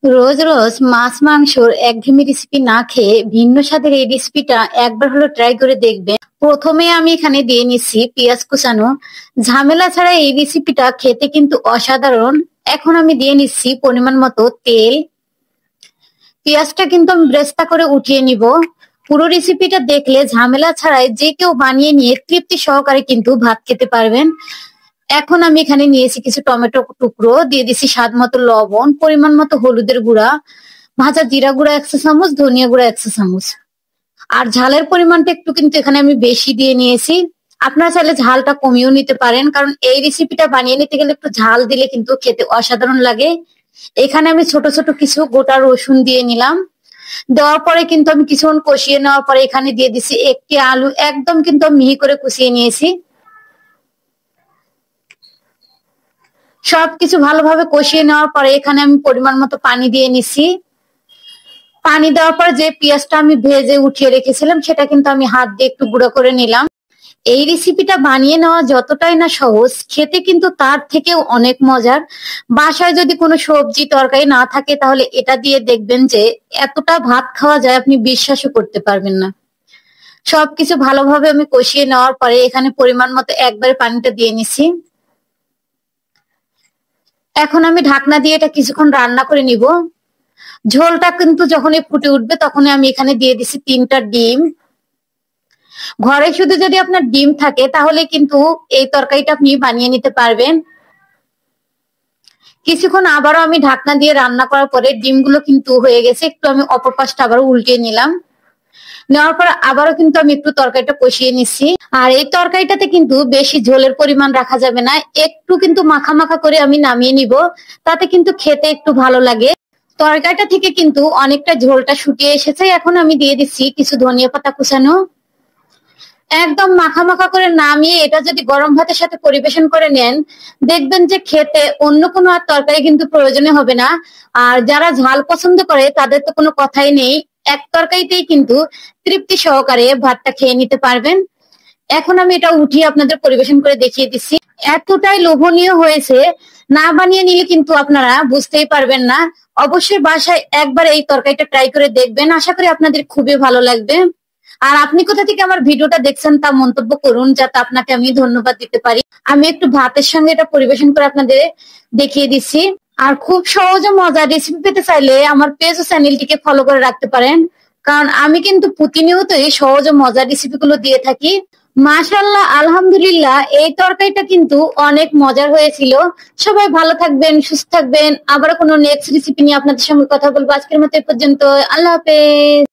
রোজ রোজ মাছ মাংসর একঘেয়েমি রেসিপি না খেয়ে ভিন্ন স্বাদের এই রেসিপিটা একবার হলো ট্রাই করে দেখবেন। প্রথমে আমি এখানে দিয়ে নিচ্ছি পেঁয়াজ কুচানো। ঝামেলা ছাড়া এই রেসিপিটা খেতে কিন্তু অসাধারণ। এখন আমি দিয়ে নিচ্ছি পরিমাণ মতো তেল। পেঁয়াজটা কিন্তু আমি ব্রেস্তা করে উঠিয়ে নিব। পুরো রেসিপিটা দেখলে ঝামেলা ছাড়াই যে কেউ বানিয়ে নিয়ে তৃপ্তি সহকারে কিন্তু ভাত খেতে পারবেন। এখন আমি এখানে নিয়েছি কিছু টমেটো টুকরো, দিয়ে দিচ্ছি স্বাদ মতো লবণ, পরিমাণ মতো হলুদের গুঁড়া, ভাজা জিরা গুঁড়া 1 চা চামচ, ধনিয়া গুঁড়া 1 চা চামচ। আর ঝালের পরিমাণটা একটু কিন্তু এখানে আমি বেশি দিয়ে নিয়েছি। আপনারা চাইলে ঝালটা কমিয়েও নিতে পারেন, কারণ এই রেসিপিটা বানিয়ে নিতে গেলে একটু ঝাল দিলে কিন্তু খেতে অসাধারণ লাগে। এখানে আমি ছোট ছোট কিছু গোটা রসুন দিয়ে নিলাম। দেওয়ার পরে কিন্তু আমি কিছুক্ষণ কষিয়ে নেওয়ার পরে এখানে দিয়ে দিচ্ছি একটি আলু, একদম কিন্তু মিহি করে কষিয়ে নিয়েছি। সবকিছু ভালোভাবে কষিয়ে নেওয়ার পরে এখানে আমি পরিমাণ মতো পানি দিয়ে নিছি। পানি দেওয়ার পর যে পেঁয়াজটা আমি ভেজে উঠিয়ে রেখেছিলাম সেটা কিন্তু আমি হাত দিয়ে একটু গুঁড়ো করে নিলাম। এই রেসিপিটা বানিয়ে নেওয়া যতটাই না সহজ, খেতে কিন্তু তার থেকেও অনেক মজার। বাসায় যদি কোনো সবজি তরকারি না থাকে তাহলে এটা দিয়ে দেখবেন যে এতটা ভাত খাওয়া যায় আপনি বিশ্বাসও করতে পারবেন না। সবকিছু ভালোভাবে আমি কষিয়ে নেওয়ার পরে এখানে পরিমাণ মতো একবারে পানিটা দিয়ে নিছি। এখন আমি ঢাকনা দিয়ে এটা কিছুক্ষণ রান্না করে নিব। ঝোলটা কিন্তু যখনই ফুটে উঠবে তখনই আমি এখানে দিয়ে দিছি 3টা ডিম। ঘরে শুধু যদি আপনার ডিম থাকে তাহলে কিন্তু এই তরকারিটা আপনি বানিয়ে নিতে পারবেন। কিছুক্ষণ আবারও আমি ঢাকনা দিয়ে রান্না করার পরে ডিমগুলো কিন্তু হয়ে গেছে, একটু আমি অপর পাশটা আবারও উল্টিয়ে নিলাম। নেওয়ার পর আবারও কিন্তু আমি একটু তরকারিটা কষিয়ে নিচ্ছি। আর এই তরকারিটাতে কিন্তু বেশি ঝোলের পরিমাণ রাখা যাবে না, একটু কিন্তু মাখা মাখা করে আমি নামিয়ে নিব, তাতে কিন্তু খেতে একটু ভালো লাগে। তরকারিটা থেকে কিন্তু অনেকটা ঝোলটা শুকিয়ে এসেছে। এখন আমি দিয়ে দিচ্ছি কিছু ধনিয়া পাতা কুচানো। একদম মাখা মাখা করে নামিয়ে এটা যদি গরম ভাতের সাথে পরিবেশন করে নেন, দেখবেন যে খেতে অন্য কোনো আর তরকারি কিন্তু প্রয়োজনে হবে না। আর যারা ঝাল পছন্দ করে তাদের তো কোনো কথাই নেই, এক তরকারিতেই কিন্তু তৃপ্তি সহকারে ভাতটা খেয়ে নিতে পারবেন। এখন আমি এটা উঠিয়ে আপনাদের পরিবেশন করে দেখিয়ে দিচ্ছি। এতটাই লোভনীয় হয়েছে, না বানিয়ে নিলে কিন্তু আপনারা বুঝতেই পারবেন না। অবশ্যই বাসায় একবার এই তরকারিটা ট্রাই করে দেখবেন, আশা করি আপনাদের খুবই ভালো লাগবে। আর আপনি কোথা থেকে আমার ভিডিওটা দেখছেন তা মন্তব্য করুন, যাতে আপনাকে আমি ধন্যবাদ দিতে পারি। আমি একটু ভাতের সঙ্গে এটা পরিবেশন করে আপনাদের দেখিয়ে দিচ্ছি। আর খুব সহজ ও মজার রেসিপি পেতে চাইলে আমার পেজ ও চ্যানেলটিকে ফলো করে রাখতে পারেন, কারণ আমি কিন্তু প্রতিনিয়তই সহজ ও মজার রেসিপি গুলো দিয়ে থাকি। মাশাআল্লাহ, আলহামদুলিল্লাহ, এই তরকারিটা কিন্তু অনেক মজার হয়েছিল। সবাই ভালো থাকবেন, সুস্থ থাকবেন। আবার কোনো নেক্সট রেসিপি নিয়ে আপনাদের সঙ্গে কথা বলবো। আজকের মতো এ পর্যন্ত। আল্লাহ হাফেজ।